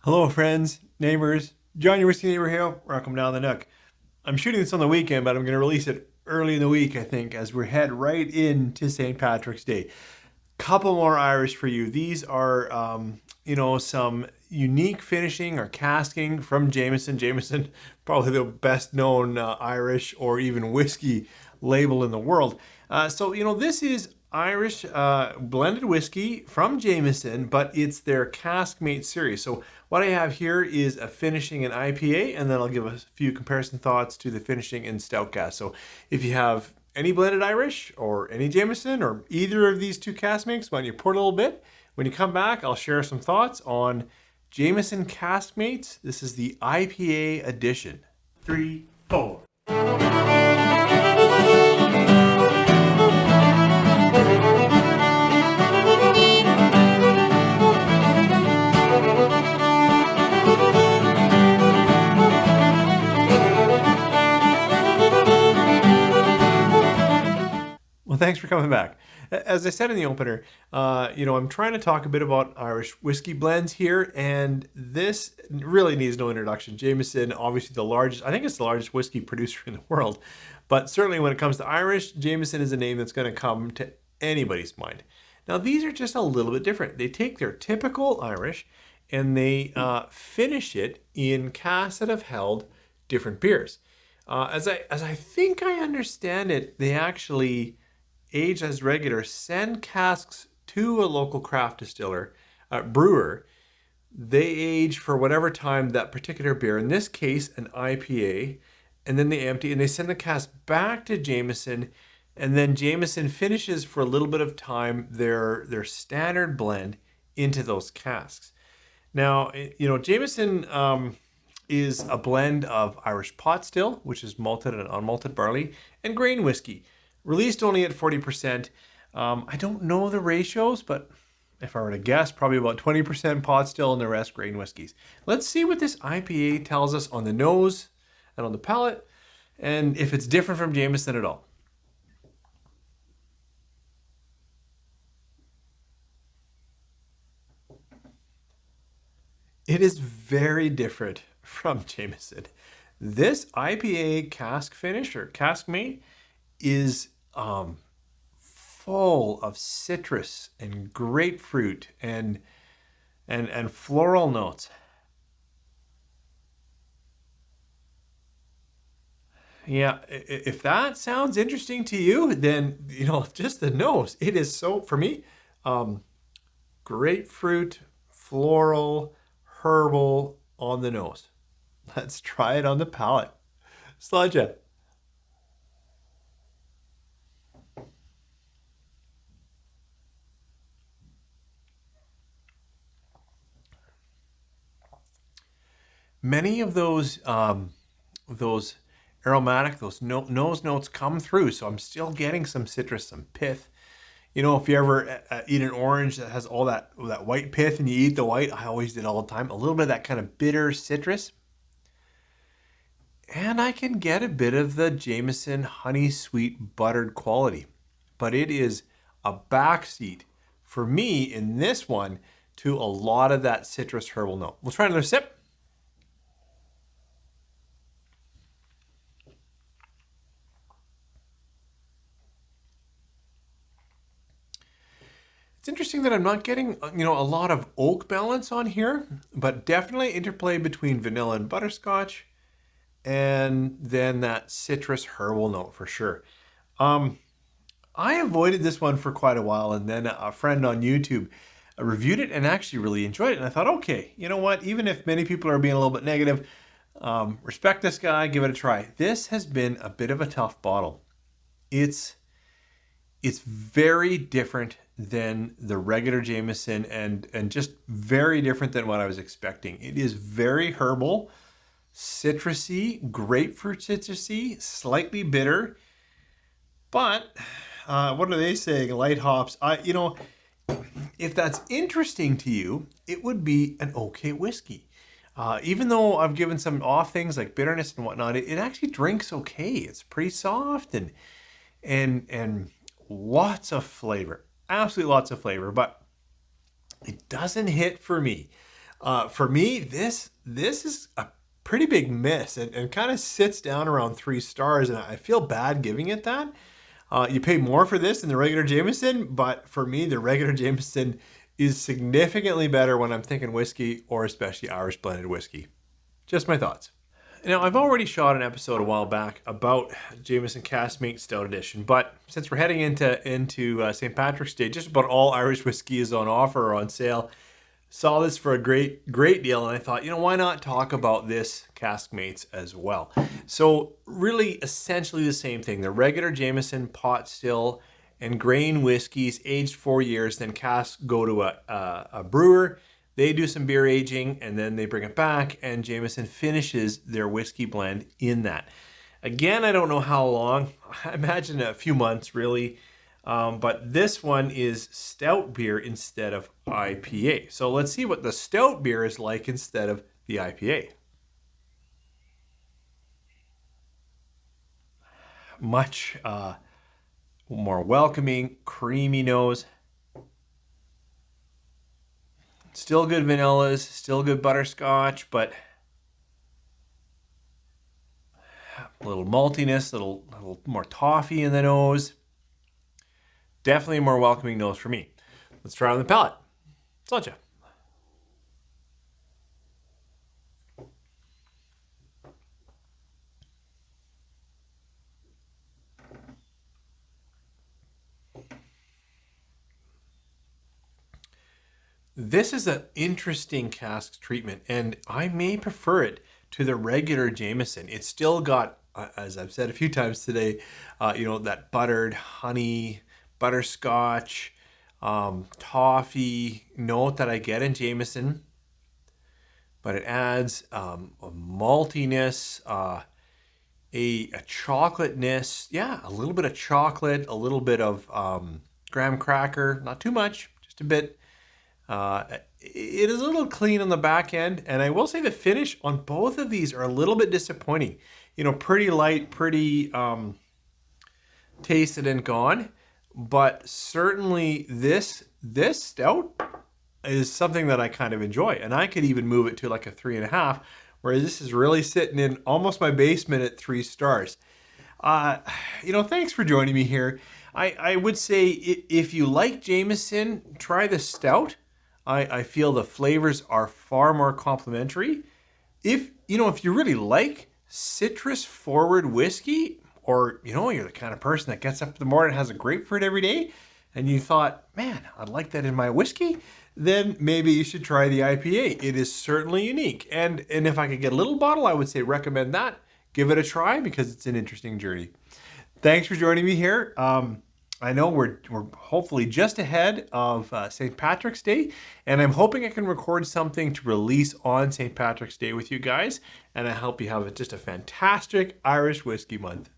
Hello, friends, neighbors. John, your whiskey neighbor here. Welcome down the nook. I'm shooting this on the weekend, but I'm going to release it early in the week, I think, as we head right into St. Patrick's Day. Couple more Irish for you. These are, some unique finishing or casking from Jameson. Jameson, probably the best known Irish or even whiskey label in the world. This is Irish blended whiskey from Jameson, but it's their Caskmates series. So what I have here is a finishing in IPA, and then I'll give a few comparison thoughts to the finishing in Stout cask. So if you have any blended Irish or any Jameson or either of these two cask makes, why don't you pour a little bit? When you come back, I'll share some thoughts on Jameson Caskmates. This is the IPA edition. 3, 4. Well, thanks for coming back. As I said in the opener, I'm trying to talk a bit about Irish whiskey blends here, and this really needs no introduction. Jameson, obviously the largest, I think it's the largest whiskey producer in the world, but certainly when it comes to Irish, Jameson is a name that's going to come to anybody's mind. Now, these are just a little bit different. They take their typical Irish and they finish it in casks that have held different beers. As I think I understand it, they actually age as regular, send casks to a local craft distiller, brewer. They age for whatever time that particular beer, in this case an IPA, and then they empty and they send the cask back to Jameson, and then Jameson finishes for a little bit of time their standard blend into those casks. Now, Jameson is a blend of Irish pot still, which is malted and unmalted barley, and grain whiskey. Released only at 40%. I don't know the ratios, but if I were to guess, probably about 20% pot still and the rest grain whiskeys. Let's see what this IPA tells us on the nose and on the palate, and if it's different from Jameson at all. It is very different from Jameson. This IPA cask finish or cask mate is full of citrus and grapefruit and floral notes. Yeah, if that sounds interesting to you, then just the nose. It is so for me, grapefruit, floral, herbal on the nose. Let's try it on the palate. Sludge it. Many of those aromatic, those nose notes come through. So I'm still getting some citrus, some pith. If you ever eat an orange that has all that white pith and you eat the white, I always did all the time, a little bit of that kind of bitter citrus. And I can get a bit of the Jameson honey sweet buttered quality. But it is a backseat for me in this one to a lot of that citrus herbal note. We'll try another sip. It's interesting that I'm not getting, a lot of oak balance on here, but definitely interplay between vanilla and butterscotch, and then that citrus herbal note for sure. I avoided this one for quite a while, and then a friend on YouTube reviewed it and actually really enjoyed it. And I thought, okay, you know what? Even if many people are being a little bit negative, respect this guy, give it a try. This has been a bit of a tough bottle. It's very different than the regular Jameson and just very different than what I was expecting. It is very herbal, citrusy, grapefruit citrusy, slightly bitter, but what are they saying? Light hops. If that's interesting to you, it would be an okay whiskey. Even though I've given some off things like bitterness and whatnot, it actually drinks okay. It's pretty soft and lots of flavor. Absolutely lots of flavor, but it doesn't hit for me. For me, this is a pretty big miss and kind of sits down around 3 stars, and I feel bad giving it that. You pay more for this than the regular Jameson, but for me, the regular Jameson is significantly better when I'm thinking whiskey, or especially Irish blended whiskey. Just my thoughts. Now, I've already shot an episode a while back about Jameson Caskmates Stout Edition, but since we're heading into St. Patrick's Day, just about all Irish whiskey is on offer or on sale. Saw this for a great deal, and I thought, why not talk about this Caskmates as well? So really, essentially the same thing. The regular Jameson pot still and grain whiskeys aged 4 years, then casks go to a brewer. They do some beer aging, and then they bring it back, and Jameson finishes their whiskey blend in that. Again, I don't know how long. I imagine a few months, really. But this one is stout beer instead of IPA. So let's see what the stout beer is like instead of the IPA. Much more welcoming, creamy nose. Still good vanillas, still good butterscotch, but a little maltiness, a little more toffee in the nose. Definitely a more welcoming nose for me. Let's try it on the palate. Sláinte. This is an interesting cask treatment, and I may prefer it to the regular Jameson. It's still got, as I've said a few times today, that buttered honey, butterscotch, toffee note that I get in Jameson, but it adds a maltiness, a chocolateness, a little bit of chocolate, a little bit of graham cracker, not too much, just a bit. It is a little clean on the back end, and I will say the finish on both of these are a little bit disappointing. Pretty light, pretty tasted and gone, but certainly this stout is something that I kind of enjoy, and I could even move it to like a 3.5, whereas this is really sitting in almost my basement at 3 stars. Thanks for joining me here. I would say if you like Jameson, try the stout. I feel the flavors are far more complementary. If you really like citrus forward whiskey, or you're the kind of person that gets up in the morning and has a grapefruit every day, and you thought, man, I'd like that in my whiskey, then maybe you should try the IPA. It is certainly unique. And if I could get a little bottle, I would say recommend that. Give it a try because it's an interesting journey. Thanks for joining me here. I know we're hopefully just ahead of St. Patrick's Day, and I'm hoping I can record something to release on St. Patrick's Day with you guys, and I hope you have just a fantastic Irish whiskey month.